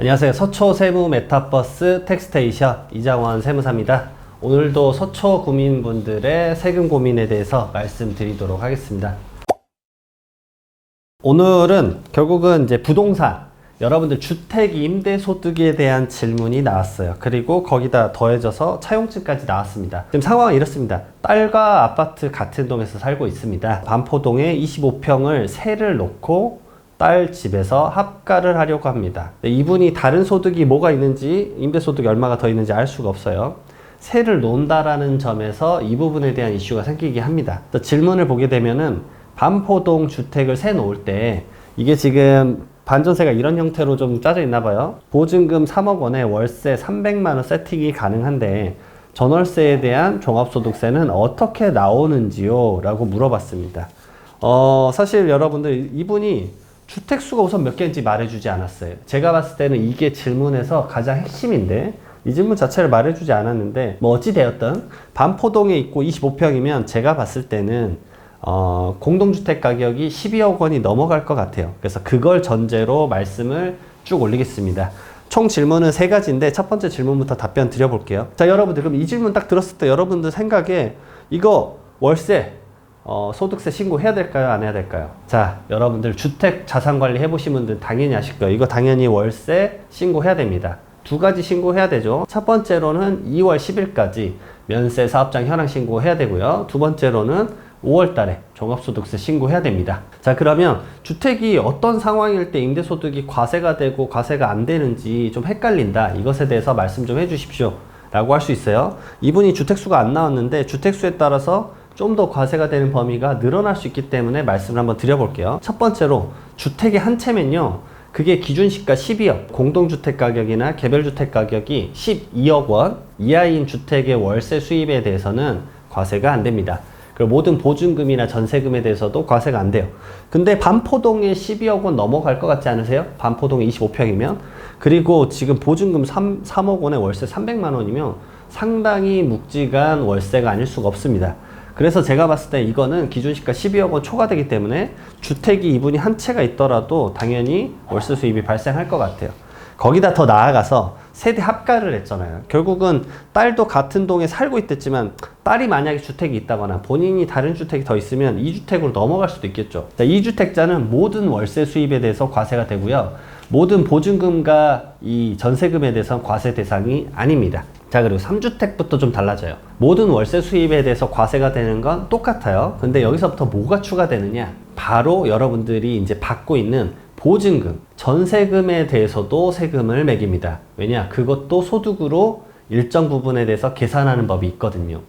안녕하세요. 서초 세무 메타버스 텍스테이션 이장원 세무사입니다. 오늘도 서초 구민분들의 세금 고민에 대해서 말씀드리도록 하겠습니다. 오늘은 결국은 이제 부동산, 여러분들 주택 임대 소득에 대한 질문이 나왔어요. 그리고 거기다 더해져서 차용증까지 나왔습니다. 지금 상황은 이렇습니다. 딸과 아파트 같은 동에서 살고 있습니다. 반포동에 25평을 세를 놓고 딸 집에서 합가를 하려고 합니다. 이분이 다른 소득이 뭐가 있는지, 임대소득이 얼마가 더 있는지 알 수가 없어요. 세를 놓는다라는 점에서 이 부분에 대한 이슈가 생기게 합니다. 질문을 보게 되면은 반포동 주택을 세 놓을 때 이게 지금 반전세가 이런 형태로 좀 짜져 있나 봐요. 보증금 3억 원에 월세 300만 원 세팅이 가능한데 전월세에 대한 종합소득세는 어떻게 나오는지요? 라고 물어봤습니다. 사실 여러분들 이분이 주택수가 우선 몇 개인지 말해주지 않았어요. 제가 봤을 때는 이게 질문에서 가장 핵심인데 이 질문 자체를 말해주지 않았는데 뭐 어찌되었든 반포동에 있고 25평이면 제가 봤을 때는 공동주택 가격이 12억 원이 넘어갈 것 같아요. 그래서 그걸 전제로 말씀을 쭉 올리겠습니다. 총 질문은 세 가지인데 첫 번째 질문부터 답변 드려볼게요. 자, 여러분들 그럼 이 질문 딱 들었을 때 여러분들 생각에 이거 월세 소득세 신고해야 될까요? 안 해야 될까요? 자, 여러분들 주택 자산관리 해보신 분들 당연히 아실 거예요. 이거 당연히 월세 신고해야 됩니다. 두 가지 신고해야 되죠. 첫 번째로는 2월 10일까지 면세 사업장 현황 신고해야 되고요. 두 번째로는 5월 달에 종합소득세 신고해야 됩니다. 자, 그러면 주택이 어떤 상황일 때 임대소득이 과세가 되고 과세가 안 되는지 좀 헷갈린다. 이것에 대해서 말씀 좀 해주십시오. 라고 할 수 있어요. 이분이 주택수가 안 나왔는데 주택수에 따라서 좀 더 과세가 되는 범위가 늘어날 수 있기 때문에 말씀을 한번 드려볼게요. 첫 번째로 주택이 한 채면요. 그게 기준시가 12억, 공동주택 가격이나 개별주택 가격이 12억 원 이하인 주택의 월세 수입에 대해서는 과세가 안 됩니다. 그리고 모든 보증금이나 전세금에 대해서도 과세가 안 돼요. 근데 반포동에 12억 원 넘어갈 것 같지 않으세요? 반포동에 25평이면. 그리고 지금 보증금 3억 원에 월세 300만 원이면 상당히 묵직한 월세가 아닐 수가 없습니다. 그래서 제가 봤을 때 이거는 기준시가 12억 원 초과되기 때문에 주택이 이분이 한 채가 있더라도 당연히 월세 수입이 발생할 것 같아요. 거기다 더 나아가서 세대 합가를 했잖아요. 결국은 딸도 같은 동에 살고 있댔지만 딸이 만약에 주택이 있다거나 본인이 다른 주택이 더 있으면 2주택으로 넘어갈 수도 있겠죠. 자, 2주택자는 모든 월세 수입에 대해서 과세가 되고요. 모든 보증금과 이 전세금에 대해서는 과세 대상이 아닙니다. 자, 그리고 3주택부터 좀 달라져요. 모든 월세 수입에 대해서 과세가 되는 건 똑같아요. 근데 여기서부터 뭐가 추가되느냐? 바로 여러분들이 이제 받고 있는 보증금, 전세금에 대해서도 세금을 매깁니다. 왜냐? 그것도 소득으로 일정 부분에 대해서 계산하는 법이 있거든요.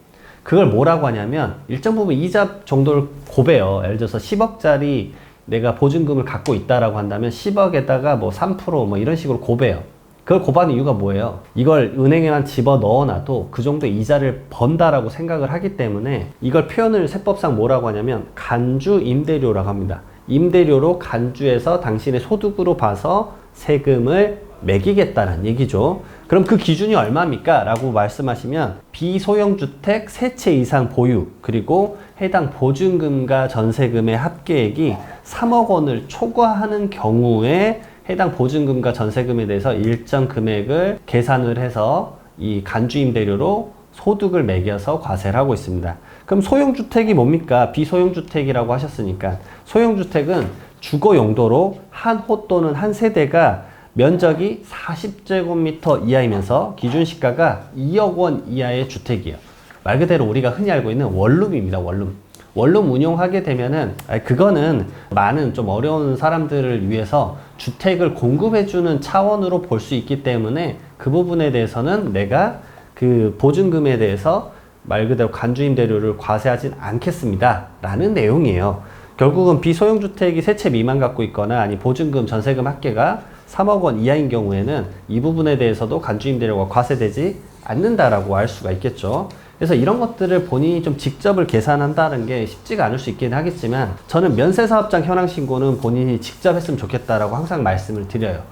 그걸 뭐라고 하냐면 일정 부분 이자 정도를 곱해요. 예를 들어서 10억짜리 내가 보증금을 갖고 있다라고 한다면 10억에다가 뭐 3% 뭐 이런 식으로 곱해요. 그걸 곱하는 이유가 뭐예요? 이걸 은행에만 집어 넣어놔도 그 정도 이자를 번다라고 생각을 하기 때문에 이걸 표현을 세법상 뭐라고 하냐면 간주 임대료라고 합니다. 임대료로 간주해서 당신의 소득으로 봐서 세금을 매기겠다는 얘기죠. 그럼 그 기준이 얼마입니까? 라고 말씀하시면 비소형주택 3채 이상 보유 그리고 해당 보증금과 전세금의 합계액이 3억 원을 초과하는 경우에 해당 보증금과 전세금에 대해서 일정 금액을 계산을 해서 이 간주임대료로 소득을 매겨서 과세를 하고 있습니다. 그럼 소형주택이 뭡니까? 비소형주택이라고 하셨으니까 소형주택은 주거 용도로 한 호 또는 한 세대가 면적이 40제곱미터 이하이면서 기준시가가 2억 원 이하의 주택이에요. 말 그대로 우리가 흔히 알고 있는 원룸입니다. 원룸. 원룸 운용하게 되면은 그거는 많은 좀 어려운 사람들을 위해서 주택을 공급해주는 차원으로 볼 수 있기 때문에 그 부분에 대해서는 내가 그 보증금에 대해서 말 그대로 간주임대료를 과세하진 않겠습니다 라는 내용이에요. 결국은 비소형주택이 3채 미만 갖고 있거나 아니 보증금 전세금 합계가 3억 원 이하인 경우에는 이 부분에 대해서도 간주임대료가 과세되지 않는다라고 알 수가 있겠죠. 그래서 이런 것들을 본인이 좀 직접을 계산한다는 게 쉽지가 않을 수 있긴 하겠지만 저는 면세사업장 현황신고는 본인이 직접 했으면 좋겠다라고 항상 말씀을 드려요.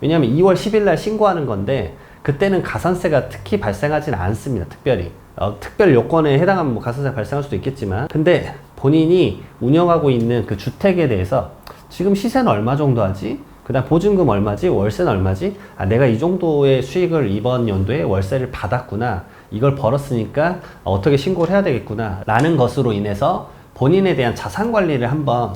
왜냐하면 2월 10일 날 신고하는 건데 그때는 가산세가 특히 발생하지는 않습니다. 특별히 특별 요건에 해당하면 뭐 가산세가 발생할 수도 있겠지만 근데 본인이 운영하고 있는 그 주택에 대해서 지금 시세는 얼마 정도 하지? 그다음 보증금 얼마지? 월세는 얼마지? 아, 내가 이 정도의 수익을 이번 연도에 월세를 받았구나. 이걸 벌었으니까 어떻게 신고를 해야 되겠구나. 라는 것으로 인해서 본인에 대한 자산 관리를 한번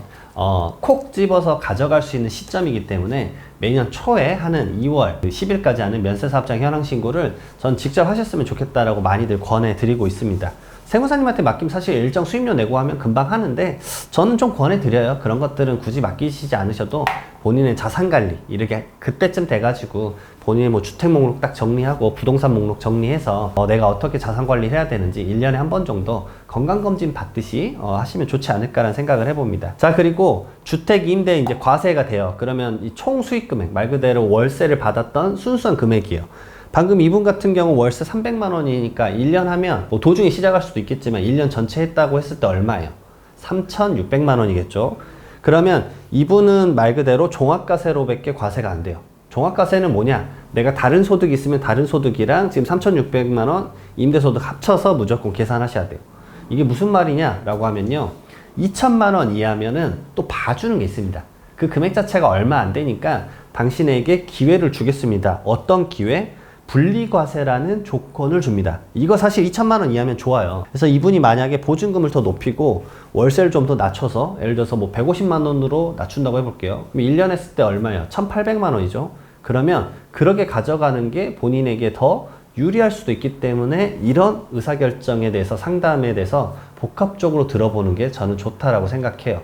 콕 집어서 가져갈 수 있는 시점이기 때문에 매년 초에 하는 2월 10일까지 하는 면세사업장 현황 신고를 전 직접 하셨으면 좋겠다라고 많이들 권해드리고 있습니다. 세무사님한테 맡기면 사실 일정 수입료 내고 하면 금방 하는데 저는 좀 권해드려요. 그런 것들은 굳이 맡기시지 않으셔도 본인의 자산관리 이렇게 그때쯤 돼가지고 본인의 뭐 주택 목록 딱 정리하고 부동산 목록 정리해서 내가 어떻게 자산관리 해야 되는지 1년에 한 번 정도 건강검진 받듯이 하시면 좋지 않을까라는 생각을 해봅니다. 자, 그리고 주택 임대 이제 과세가 돼요. 그러면 이 총 수익 금액 말 그대로 월세를 받았던 순수한 금액이에요. 방금 이분 같은 경우 월세 300만 원이니까 1년 하면 뭐 도중에 시작할 수도 있겠지만 1년 전체 했다고 했을 때 얼마예요? 3,600만 원이겠죠. 그러면 이분은 말 그대로 종합과세로밖에 과세가 안 돼요. 종합과세는 뭐냐? 내가 다른 소득이 있으면 다른 소득이랑 지금 3,600만 원 임대소득 합쳐서 무조건 계산하셔야 돼요. 이게 무슨 말이냐? 라고 하면요. 2천만 원 이하면은 또 봐주는 게 있습니다. 그 금액 자체가 얼마 안 되니까 당신에게 기회를 주겠습니다. 어떤 기회? 분리과세라는 조건을 줍니다. 이거 사실 2천만 원 이하면 좋아요. 그래서 이분이 만약에 보증금을 더 높이고 월세를 좀 더 낮춰서 예를 들어서 뭐 150만 원으로 낮춘다고 해볼게요. 그럼 1년 했을 때 얼마예요? 1,800만 원이죠. 그러면 그렇게 가져가는 게 본인에게 더 유리할 수도 있기 때문에 이런 의사결정에 대해서 상담에 대해서 복합적으로 들어보는 게 저는 좋다라고 생각해요.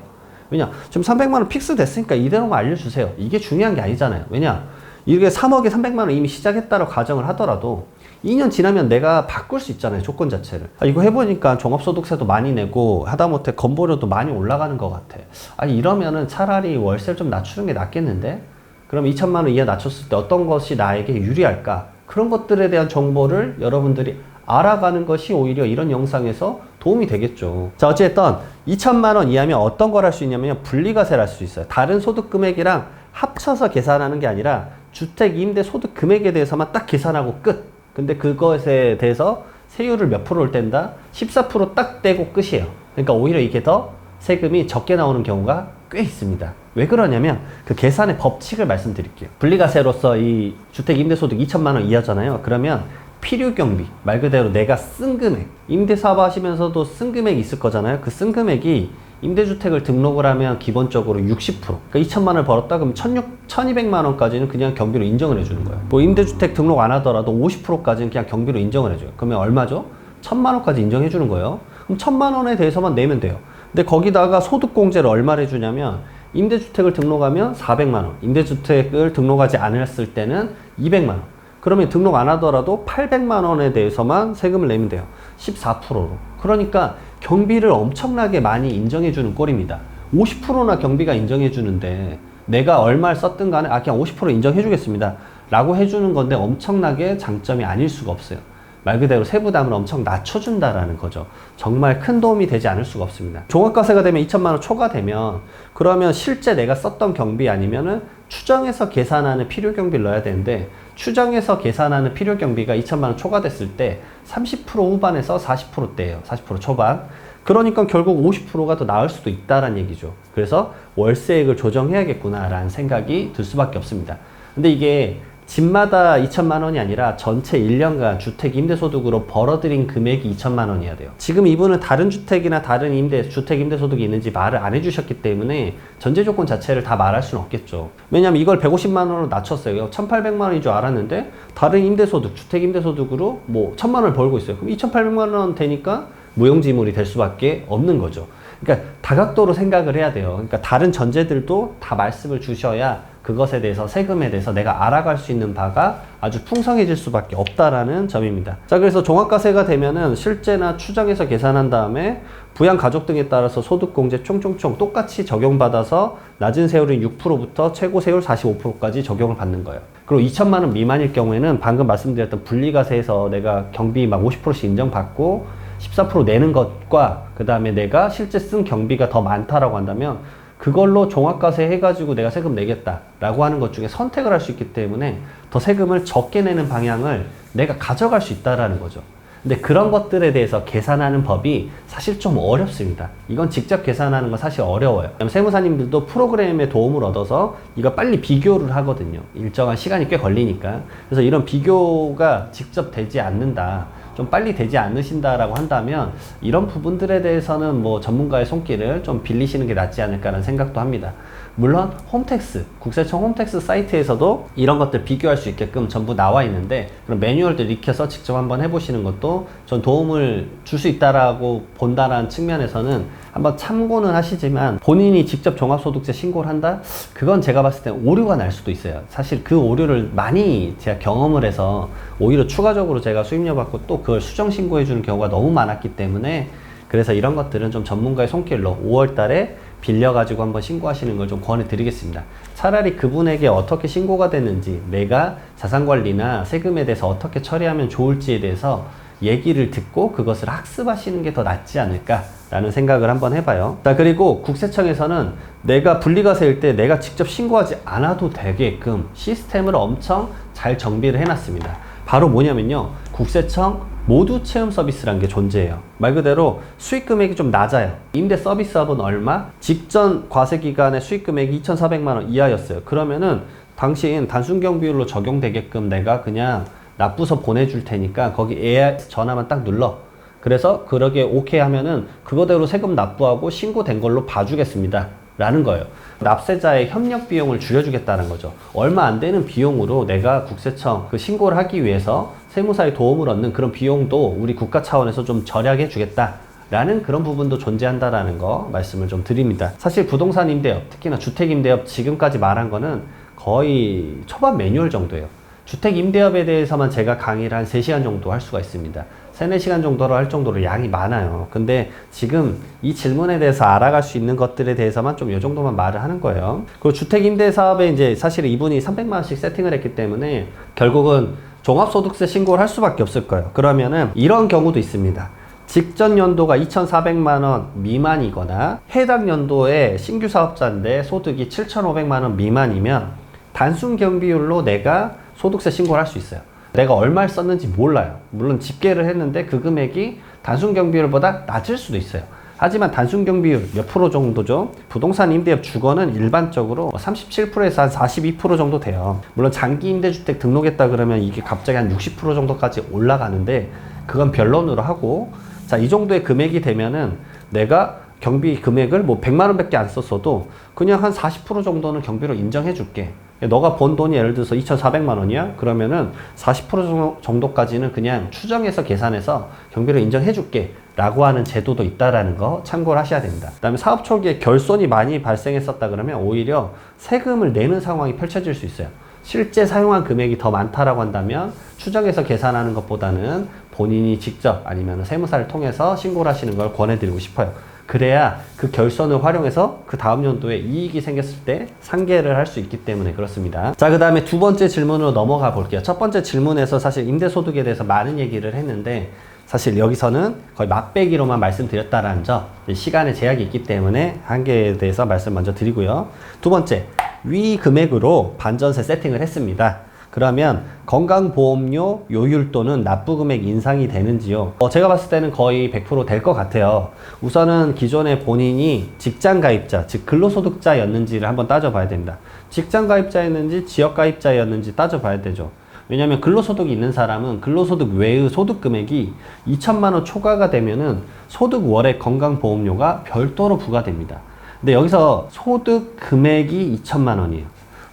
왜냐? 지금 300만 원 픽스 됐으니까 이대로만 알려주세요. 이게 중요한 게 아니잖아요. 왜냐? 이게 3억에 300만 원 이미 시작했다고 가정을 하더라도 2년 지나면 내가 바꿀 수 있잖아요. 조건 자체를. 이거 해보니까 종합소득세도 많이 내고 하다못해 건보료도 많이 올라가는 것 같아. 이러면은 차라리 월세를 좀 낮추는 게 낫겠는데? 그럼 2천만 원 이하 낮췄을 때 어떤 것이 나에게 유리할까? 그런 것들에 대한 정보를 여러분들이 알아가는 것이 오히려 이런 영상에서 도움이 되겠죠. 자, 어쨌든 2천만 원 이하면 어떤 걸 할 수 있냐면 분리과세를 할 수 있어요. 다른 소득 금액이랑 합쳐서 계산하는 게 아니라 주택 임대 소득 금액에 대해서만 딱 계산하고 끝. 근데 그것에 대해서 세율을 몇 프로를 뗀다? 14% 딱 떼고 끝이에요. 그러니까 오히려 이게 더 세금이 적게 나오는 경우가 꽤 있습니다. 왜 그러냐면 그 계산의 법칙을 말씀드릴게요. 분리과세로서 이 주택 임대 소득 2천만 원 이하잖아요. 그러면 필요 경비, 말 그대로 내가 쓴 금액, 임대 사업 하시면서도 쓴 금액이 있을 거잖아요. 그 쓴 금액이 임대주택을 등록을 하면 기본적으로 60%. 그러니까 2천만 원을 벌었다 그러면 1,200만 원까지는 그냥 경비로 인정을 해주는 거예요. 뭐 임대주택 등록 안 하더라도 50%까지는 그냥 경비로 인정을 해줘요. 그러면 얼마죠? 1,000만 원까지 인정해 주는 거예요. 그럼 1,000만 원에 대해서만 내면 돼요. 근데 거기다가 소득공제를 얼마를 해주냐면 임대주택을 등록하면 400만 원, 임대주택을 등록하지 않았을 때는 200만 원. 그러면 등록 안 하더라도 800만 원에 대해서만 세금을 내면 돼요. 14%로. 그러니까 경비를 엄청나게 많이 인정해 주는 꼴입니다. 50%나 경비가 인정해 주는데 내가 얼마를 썼든 간에 그냥 50% 인정해 주겠습니다 라고 해주는 건데 엄청나게 장점이 아닐 수가 없어요. 말 그대로 세부담을 엄청 낮춰준다라는 거죠. 정말 큰 도움이 되지 않을 수가 없습니다. 종합과세가 되면 2천만 원 초과되면 그러면 실제 내가 썼던 경비 아니면은 추정해서 계산하는 필요경비를 넣어야 되는데 추정해서 계산하는 필요경비가 2천만 원 초과됐을 때 30% 후반에서 40%대예요. 40% 초반. 그러니까 결국 50%가 더 나을 수도 있다라는 얘기죠. 그래서 월세액을 조정해야겠구나라는 생각이 들 수밖에 없습니다. 근데 이게 집마다 2천만 원이 아니라 전체 1년간 주택 임대소득으로 벌어들인 금액이 2천만 원이어야 돼요. 지금 이분은 다른 주택이나 다른 주택 임대소득이 있는지 말을 안 해주셨기 때문에 전제 조건 자체를 다 말할 수는 없겠죠. 왜냐면 이걸 150만 원으로 낮췄어요. 1,800만 원인 줄 알았는데 다른 임대소득, 주택 임대소득으로 뭐 1,000만 원을 벌고 있어요. 그럼 2,800만 원 되니까 무용지물이 될 수밖에 없는 거죠. 그러니까 다각도로 생각을 해야 돼요. 그러니까 다른 전제들도 다 말씀을 주셔야 그것에 대해서 세금에 대해서 내가 알아갈 수 있는 바가 아주 풍성해질 수밖에 없다라는 점입니다. 자, 그래서 종합과세가 되면은 실제나 추정해서 계산한 다음에 부양 가족 등에 따라서 소득공제 총총총 똑같이 적용받아서 낮은 세율인 6%부터 최고 세율 45%까지 적용을 받는 거예요. 그리고 2천만 원 미만일 경우에는 방금 말씀드렸던 분리과세에서 내가 경비 막 50%씩 인정받고 14% 내는 것과 그 다음에 내가 실제 쓴 경비가 더 많다라고 한다면 그걸로 종합과세 해가지고 내가 세금 내겠다라고 하는 것 중에 선택을 할 수 있기 때문에 더 세금을 적게 내는 방향을 내가 가져갈 수 있다라는 거죠. 근데 그런 것들에 대해서 계산하는 법이 사실 좀 어렵습니다. 이건 직접 계산하는 건 사실 어려워요. 세무사님들도 프로그램의 도움을 얻어서 이거 빨리 비교를 하거든요. 일정한 시간이 꽤 걸리니까. 그래서 이런 비교가 직접 되지 않는다, 좀 빨리 되지 않으신다라고 한다면 이런 부분들에 대해서는 뭐 전문가의 손길을 좀 빌리시는 게 낫지 않을까라는 생각도 합니다. 물론 홈택스, 국세청 홈택스 사이트에서도 이런 것들 비교할 수 있게끔 전부 나와 있는데, 그런 매뉴얼들 익혀서 직접 한번 해보시는 것도 전 도움을 줄 수 있다라고 본다라는 측면에서는 한번 참고는 하시지만, 본인이 직접 종합소득세 신고를 한다? 그건 제가 봤을 때 오류가 날 수도 있어요. 사실 그 오류를 많이 제가 경험을 해서 오히려 추가적으로 제가 수임료 받고 또 그걸 수정 신고해 주는 경우가 너무 많았기 때문에, 그래서 이런 것들은 좀 전문가의 손길로 5월 달에 빌려가지고 한번 신고하시는 걸 좀 권해드리겠습니다. 차라리 그분에게 어떻게 신고가 됐는지, 내가 자산관리나 세금에 대해서 어떻게 처리하면 좋을지에 대해서 얘기를 듣고 그것을 학습하시는 게 더 낫지 않을까라는 생각을 한번 해봐요. 자, 그리고 국세청에서는 내가 분리과세일 때 내가 직접 신고하지 않아도 되게끔 시스템을 엄청 잘 정비를 해놨습니다. 바로 뭐냐면요, 국세청 모두 체험 서비스라는 게 존재해요. 말 그대로 수익 금액이 좀 낮아요. 임대 서비스업은 얼마? 직전 과세 기간의 수익 금액이 2,400만 원 이하였어요. 그러면은 당신 단순경 비율로 적용되게끔 내가 그냥 납부서 보내줄 테니까 거기 AS 전화만 딱 눌러. 그래서 그러게 오케이 하면은 그거대로 세금 납부하고 신고된 걸로 봐주겠습니다 라는 거예요. 납세자의 협력 비용을 줄여주겠다는 거죠. 얼마 안 되는 비용으로 내가 국세청 그 신고를 하기 위해서 세무사의 도움을 얻는 그런 비용도 우리 국가 차원에서 좀 절약해 주겠다 라는 그런 부분도 존재한다라는 거 말씀을 좀 드립니다. 사실 부동산 임대업, 특히나 주택 임대업 지금까지 말한 거는 거의 초반 매뉴얼 정도예요. 주택 임대업에 대해서만 제가 강의를 한 3시간 정도 할 수가 있습니다. 3, 4시간 정도로 할 정도로 양이 많아요. 근데 지금 이 질문에 대해서 알아갈 수 있는 것들에 대해서만 좀 이 정도만 말을 하는 거예요. 그리고 주택 임대 사업에 이제 사실 이분이 300만 원씩 세팅을 했기 때문에 결국은 종합소득세 신고를 할 수밖에 없을 거예요. 그러면은 이런 경우도 있습니다. 직전 연도가 2,400만 원 미만이거나 해당 연도에 신규 사업자인데 소득이 7,500만 원 미만이면 단순 경비율로 내가 소득세 신고를 할 수 있어요. 내가 얼마를 썼는지 몰라요. 물론 집계를 했는데 그 금액이 단순 경비율보다 낮을 수도 있어요. 하지만 단순 경비율 몇 프로 정도죠? 부동산 임대업 주거는 일반적으로 37%에서 한 42% 정도 돼요. 물론 장기 임대주택 등록했다 그러면 이게 갑자기 한 60% 정도까지 올라가는데 그건 변론으로 하고, 자, 이 정도의 금액이 되면은 내가 경비 금액을 뭐 100만 원밖에 안 썼어도 그냥 한 40% 정도는 경비로 인정해 줄게. 너가 번 돈이 예를 들어서 2,400만 원이야? 그러면은 40% 정도까지는 그냥 추정해서 계산해서 경비로 인정해 줄게 라고 하는 제도도 있다라는 거 참고를 하셔야 됩니다. 그 다음에 사업 초기에 결손이 많이 발생했었다 그러면 오히려 세금을 내는 상황이 펼쳐질 수 있어요. 실제 사용한 금액이 더 많다라고 한다면 추정해서 계산하는 것보다는 본인이 직접 아니면 세무사를 통해서 신고를 하시는 걸 권해드리고 싶어요. 그래야 그 결손을 활용해서 그 다음 연도에 이익이 생겼을 때 상계를 할 수 있기 때문에 그렇습니다. 자, 그 다음에 두 번째 질문으로 넘어가 볼게요. 첫 번째 질문에서 사실 임대소득에 대해서 많은 얘기를 했는데 사실 여기서는 거의 맛배기로만 말씀드렸다라는 점, 시간의 제약이 있기 때문에 한계에 대해서 말씀 먼저 드리고요. 두 번째, 위 금액으로 반전세 세팅을 했습니다. 그러면 건강보험료 요율 또는 납부금액 인상이 되는지요? 제가 봤을 때는 거의 100% 될 것 같아요. 우선은 기존에 본인이 직장가입자, 즉 근로소득자였는지를 한번 따져봐야 됩니다. 직장가입자였는지 지역가입자였는지 따져봐야 되죠. 왜냐하면 근로소득이 있는 사람은 근로소득 외의 소득금액이 2천만 원 초과가 되면은 소득 월액 건강보험료가 별도로 부과됩니다. 근데 여기서 소득 금액이 2천만 원이에요.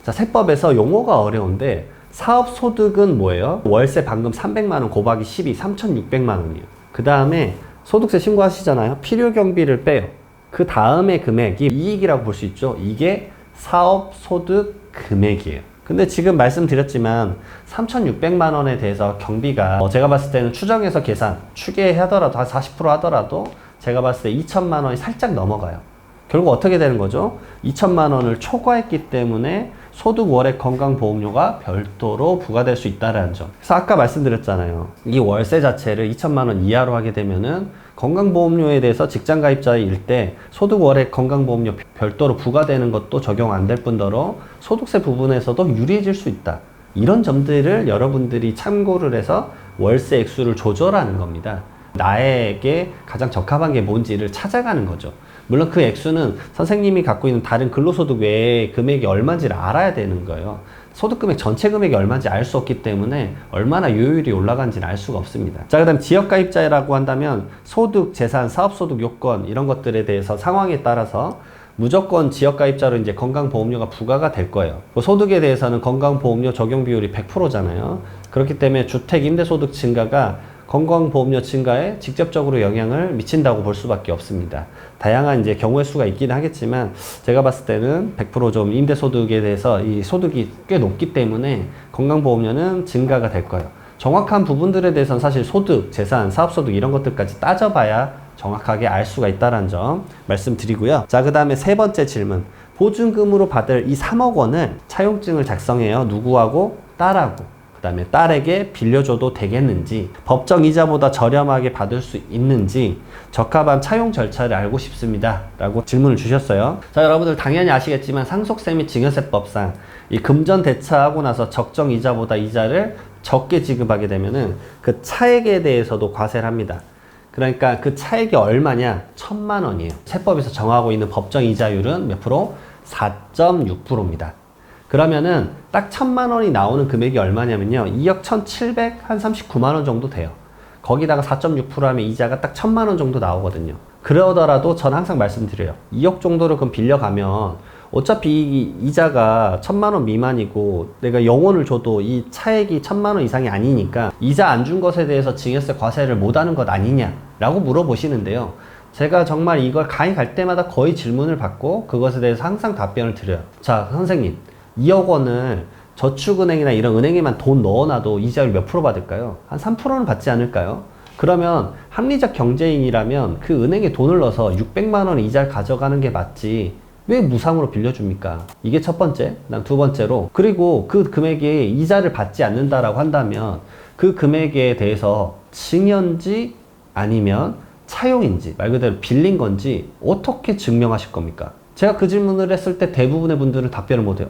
자, 세법에서 용어가 어려운데 사업소득은 뭐예요? 월세 방금 300만 원 곱하기 12, 3,600만 원이에요. 그 다음에 소득세 신고하시잖아요. 필요경비를 빼요. 그 다음에 금액이 이익이라고 볼 수 있죠. 이게 사업소득 금액이에요. 근데 지금 말씀드렸지만 3,600만 원에 대해서 경비가 제가 봤을 때는 추정해서 계산, 추계하더라도 한 40% 하더라도 제가 봤을 때 2천만 원이 살짝 넘어가요. 결국 어떻게 되는 거죠? 2천만 원을 초과했기 때문에 소득 월액 건강보험료가 별도로 부과될 수 있다는 점. 그래서 아까 말씀드렸잖아요. 이 월세 자체를 2천만 원 이하로 하게 되면은 건강보험료에 대해서 직장가입자일 때 소득 월액 건강보험료 별도로 부과되는 것도 적용 안 될 뿐더러 소득세 부분에서도 유리해질 수 있다. 이런 점들을 여러분들이 참고를 해서 월세 액수를 조절하는 겁니다. 나에게 가장 적합한 게 뭔지를 찾아가는 거죠. 물론 그 액수는 선생님이 갖고 있는 다른 근로소득 외에 금액이 얼마인지를 알아야 되는 거예요. 소득금액 전체 금액이 얼마인지 알 수 없기 때문에 얼마나 요율이 올라간지는 알 수가 없습니다. 자, 그 다음 지역가입자라고 한다면 소득, 재산, 사업소득 요건 이런 것들에 대해서 상황에 따라서 무조건 지역가입자로 이제 건강보험료가 부과가 될 거예요. 소득에 대해서는 건강보험료 적용 비율이 100%잖아요. 그렇기 때문에 주택 임대소득 증가가 건강보험료 증가에 직접적으로 영향을 미친다고 볼 수밖에 없습니다. 다양한 이제 경우의 수가 있긴 하겠지만 제가 봤을 때는 100% 임대소득에 대해서 이 소득이 꽤 높기 때문에 건강보험료는 증가가 될 거예요. 정확한 부분들에 대해서는 사실 소득, 재산, 사업소득 이런 것들까지 따져봐야 정확하게 알 수가 있다는 점 말씀드리고요. 자, 그 다음에 세 번째 질문. 보증금으로 받을 이 3억 원을 차용증을 작성해요. 누구하고? 딸하고. 그 다음에 딸에게 빌려줘도 되겠는지, 법정 이자보다 저렴하게 받을 수 있는지 적합한 차용 절차를 알고 싶습니다 라고 질문을 주셨어요. 자, 여러분들 당연히 아시겠지만 상속세 및 증여세법상 이 금전 대차하고 나서 적정 이자보다 이자를 적게 지급하게 되면은 그 차액에 대해서도 과세를 합니다. 그러니까 그 차액이 얼마냐? 1,000만 원이에요. 세법에서 정하고 있는 법정 이자율은 몇 프로? 4.6%입니다. 그러면은 딱 1,000만 원이 나오는 금액이 얼마냐면요. 2억 1,739만 원 정도 돼요. 거기다가 4.6% 하면 이자가 딱 1,000만 원 정도 나오거든요. 그러더라도 전 항상 말씀드려요. 2억 정도를 그럼 빌려가면 어차피 이 이자가 1,000만 원 미만이고 내가 영원을 줘도 이 차액이 1,000만 원 이상이 아니니까 이자 안 준 것에 대해서 증여세 과세를 못하는 것 아니냐라고 물어보시는데요. 제가 정말 이걸 강의 갈 때마다 거의 질문을 받고 그것에 대해서 항상 답변을 드려요. 자, 선생님 2억 원을 저축은행이나 이런 은행에만 돈 넣어놔도 이자율 몇 프로 받을까요? 한 3%는 받지 않을까요? 그러면 합리적 경제인이라면 그 은행에 돈을 넣어서 600만 원 이자를 가져가는 게 맞지 왜 무상으로 빌려줍니까? 이게 첫 번째. 그다음 두 번째로 그리고 그 금액에 이자를 받지 않는다라고 한다면 그 금액에 대해서 증여인지 아니면 차용인지 말 그대로 빌린 건지 어떻게 증명하실 겁니까? 제가 그 질문을 했을 때 대부분의 분들은 답변을 못해요.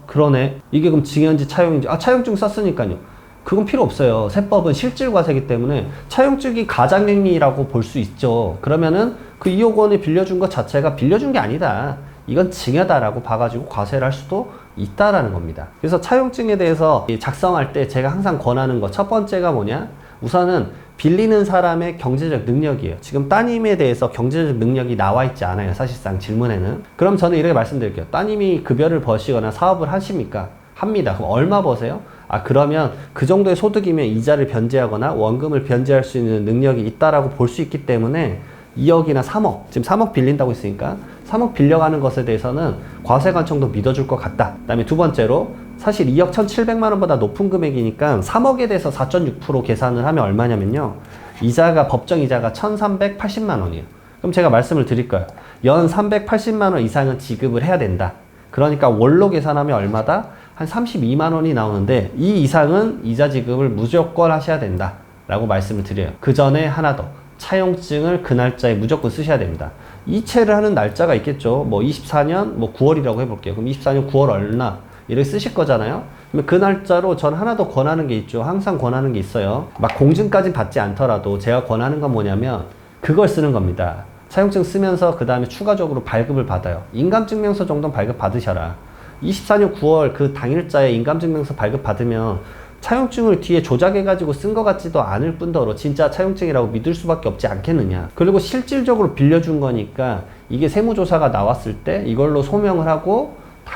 그러네. 이게 그럼 증여인지 차용인지. 차용증 썼으니까요. 그건 필요 없어요. 세법은 실질과세이기 때문에 차용증이 가장행위라고 볼 수 있죠. 그러면은 그 2억 원을 빌려준 것 자체가 빌려준 게 아니다. 이건 증여다라고 봐가지고 과세를 할 수도 있다라는 겁니다. 그래서 차용증에 대해서 작성할 때 제가 항상 권하는 거 첫 번째가 뭐냐? 우선은 빌리는 사람의 경제적 능력이에요. 지금 따님에 대해서 경제적 능력이 나와 있지 않아요. 사실상 질문에는. 그럼 저는 이렇게 말씀드릴게요. 따님이 급여를 버시거나 사업을 하십니까? 합니다. 그럼 얼마 버세요? 그러면 그 정도의 소득이면 이자를 변제하거나 원금을 변제할 수 있는 능력이 있다라고 볼 수 있기 때문에 2억이나 3억, 지금 3억 빌린다고 했으니까 3억 빌려가는 것에 대해서는 과세관청도 믿어줄 것 같다. 그 다음에 두 번째로 사실 2억 1,700만 원보다 높은 금액이니까 3억에 대해서 4.6% 계산을 하면 얼마냐면요. 이자가 법정 이자가 1,380만 원이에요. 그럼 제가 말씀을 드릴 거예요. 연 380만 원 이상은 지급을 해야 된다. 그러니까 월로 계산하면 얼마다? 한 32만 원이 나오는데 이 이상은 이자 지급을 무조건 하셔야 된다 라고 말씀을 드려요. 그 전에 하나 더. 차용증을 그 날짜에 무조건 쓰셔야 됩니다. 이체를 하는 날짜가 있겠죠. 뭐 24년 9월이라고 해볼게요. 그럼 24년 9월 얼마 이렇게 쓰실 거잖아요. 그러면 그 날짜로 전 하나 더 권하는 게 있죠. 항상 권하는 게 있어요. 막 공증까지 받지 않더라도 제가 권하는 건 뭐냐면 그걸 쓰는 겁니다. 차용증 쓰면서 그 다음에 추가적으로 발급을 받아요. 인감증명서 정도는 발급 받으셔라. 24년 9월 그 당일자에 인감증명서 발급 받으면 차용증을 뒤에 조작해가지고 쓴 것 같지도 않을 뿐더러 진짜 차용증이라고 믿을 수밖에 없지 않겠느냐. 그리고 실질적으로 빌려준 거니까 이게 세무조사가 나왔을 때 이걸로 소명을 하고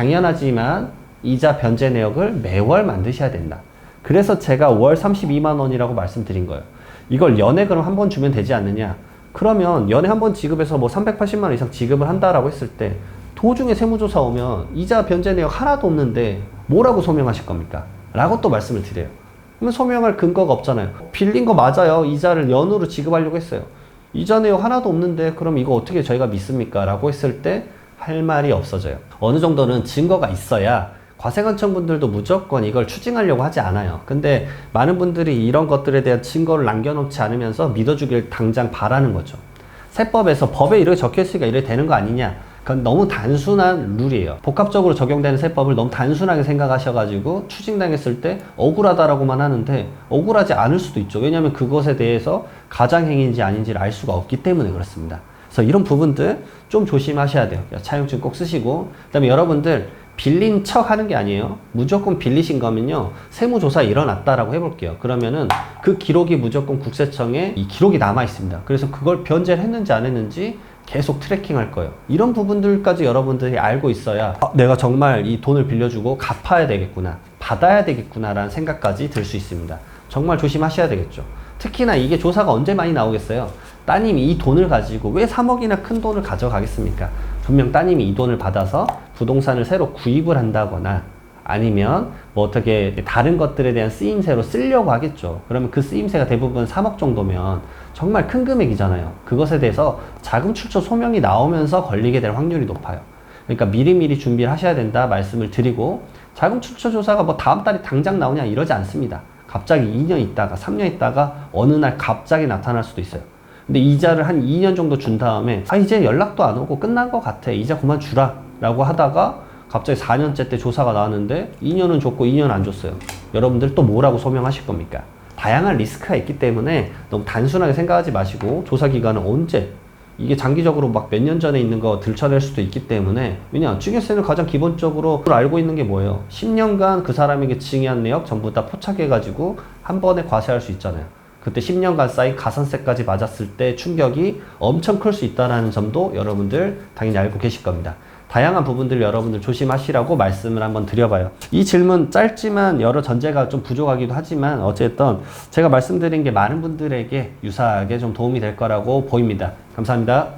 당연하지만 이자 변제 내역을 매월 만드셔야 된다. 그래서 제가 월 32만 원이라고 말씀드린 거예요. 이걸 연에 그럼 한 번 주면 되지 않느냐. 그러면 연에 한 번 지급해서 뭐 380만 원 이상 지급을 한다라고 했을 때 도중에 세무조사 오면 이자 변제 내역 하나도 없는데 뭐라고 소명하실 겁니까? 라고 또 말씀을 드려요. 그러면 소명할 근거가 없잖아요. 빌린 거 맞아요. 이자를 연으로 지급하려고 했어요. 이자 내역 하나도 없는데 그럼 이거 어떻게 저희가 믿습니까? 라고 했을 때 할 말이 없어져요. 어느 정도는 증거가 있어야 과세관청 분들도 무조건 이걸 추징하려고 하지 않아요. 근데 많은 분들이 이런 것들에 대한 증거를 남겨놓지 않으면서 믿어주길 당장 바라는 거죠. 세법에서 법에 이렇게 적혀있으니까 이래 되는 거 아니냐. 그건 너무 단순한 룰이에요. 복합적으로 적용되는 세법을 너무 단순하게 생각하셔가지고 추징당했을 때 억울하다라고만 하는데 억울하지 않을 수도 있죠. 왜냐하면 그것에 대해서 가장행위인지 아닌지를 알 수가 없기 때문에 그렇습니다. 그래서 이런 부분들 좀 조심하셔야 돼요. 차용증 꼭 쓰시고, 그 다음에 여러분들 빌린 척 하는 게 아니에요. 무조건 빌리신 거면요, 세무조사 일어났다라고 해볼게요. 그러면은 그 기록이 무조건 국세청에 이 기록이 남아 있습니다. 그래서 그걸 변제를 했는지 안 했는지 계속 트래킹 할 거예요. 이런 부분들까지 여러분들이 알고 있어야 내가 정말 이 돈을 빌려주고 갚아야 되겠구나, 받아야 되겠구나 라는 생각까지 들 수 있습니다. 정말 조심하셔야 되겠죠. 특히나 이게 조사가 언제 많이 나오겠어요? 따님이 이 돈을 가지고 왜 3억이나 큰 돈을 가져가겠습니까? 분명 따님이 이 돈을 받아서 부동산을 새로 구입을 한다거나 아니면 뭐 어떻게 다른 것들에 대한 쓰임새로 쓰려고 하겠죠. 그러면 그 쓰임새가 대부분 3억 정도면 정말 큰 금액이잖아요. 그것에 대해서 자금 출처 소명이 나오면서 걸리게 될 확률이 높아요. 그러니까 미리미리 준비를 하셔야 된다 말씀을 드리고, 자금 출처 조사가 뭐 다음 달에 당장 나오냐 이러지 않습니다. 갑자기 2년 있다가 3년 있다가 어느 날 갑자기 나타날 수도 있어요. 근데 이자를 한 2년 정도 준 다음에 이제 연락도 안 오고 끝난 것 같아, 이자 그만 주라 라고 하다가 갑자기 4년째 때 조사가 나왔는데 2년은 줬고 2년 안 줬어요. 여러분들 또 뭐라고 소명하실 겁니까? 다양한 리스크가 있기 때문에 너무 단순하게 생각하지 마시고, 조사 기간은 언제, 이게 장기적으로 막 몇 년 전에 있는 거 들춰낼 수도 있기 때문에, 왜냐 증여세는 가장 기본적으로 알고 있는 게 뭐예요? 10년간 그 사람에게 증여한 내역 전부 다 포착해가지고 한 번에 과세할 수 있잖아요. 그때 10년간 쌓인 가산세까지 맞았을 때 충격이 엄청 클 수 있다는 점도 여러분들 당연히 알고 계실 겁니다. 다양한 부분들 여러분들 조심하시라고 말씀을 한번 드려봐요. 이 질문 짧지만 여러 전제가 좀 부족하기도 하지만 어쨌든 제가 말씀드린 게 많은 분들에게 유사하게 좀 도움이 될 거라고 보입니다. 감사합니다.